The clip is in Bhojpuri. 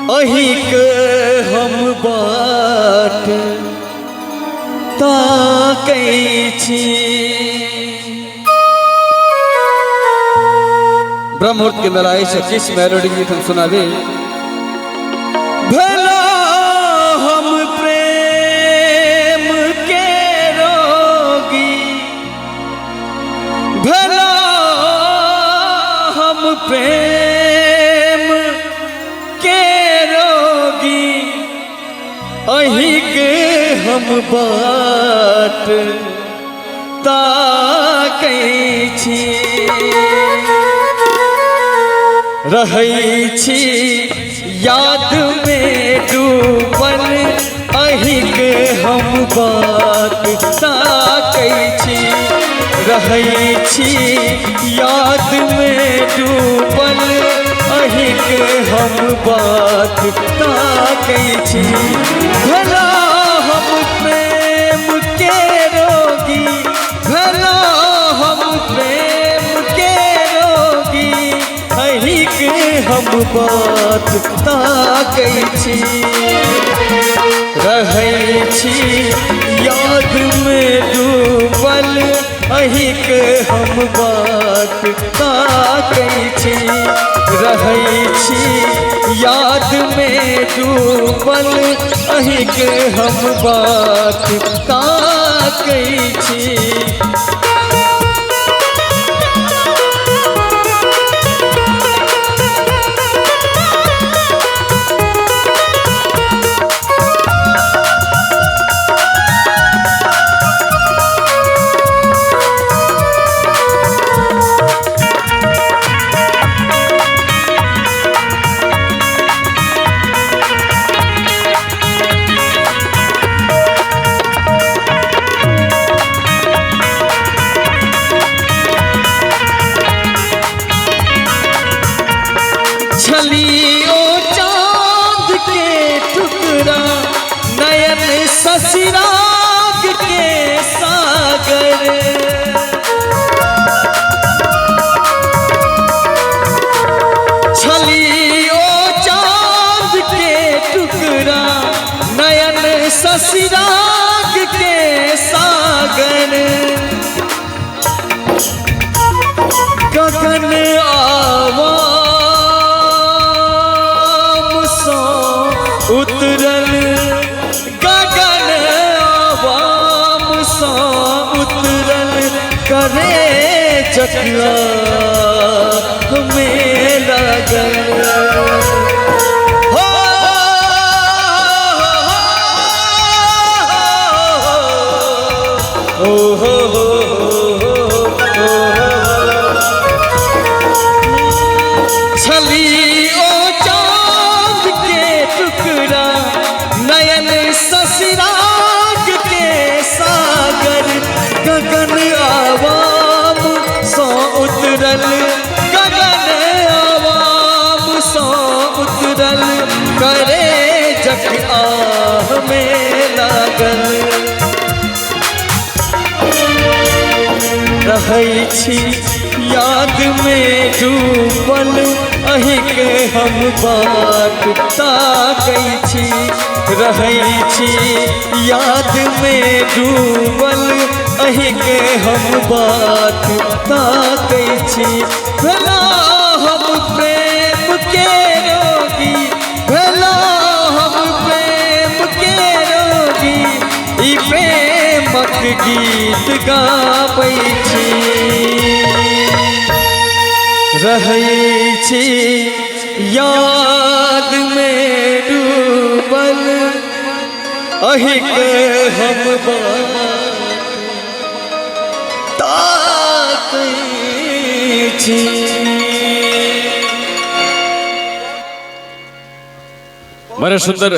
अहिक हम बाट ताकै छी। ब्रह्ममुहूर्त के मेला ऐसे किस मेलोडी गीत हम सुनावे। भला हम प्रेम के रोगी, भला हम प्रेम के रोगी, अहिक हम बाट ताकै छी। रहै छी याद में डूबल, अहिक हम बात ताकै छी। रहै छी याद में डूबल, अहिक हम बात ताकै छी। भला हम प्रेम के रोगी, भला हम प्रेम के रोगी, अहिक हम बात ताकै छी। रहै छी याद में डूबल, अहिक हम बात ताकै छी। रहै छी याद में डूबल, अहिक हम बात ताकै छी। छलियो चाँद के टुकड़ा, नयन ससुराग के सागर, छलियो चाँद के टुकड़ा, नयन ससुराग के सागर। गगन आवा उतरल, गगन आवाम सा उतरल, करे जकरा हमें लगल। छलियो चाँद के टुकड़ा, नयन ससुराग के सागर। गगन आवाम सो उतरल, गगन आवाम सो उतरल, करे जक आह में लागल। रहै छी याद में डूबल, अहिक हम बात ताकै छी। रहै छी याद में डूबल, अहिक हम बात ताकै छी। भला हम प्रेम के रोगी, भला हम प्रेम के रोगी, ई प्रेमक गीत गाबै छी। रहै छी याद में डूबल, अहिक हम बात ताकै छी। बड़े सुंदर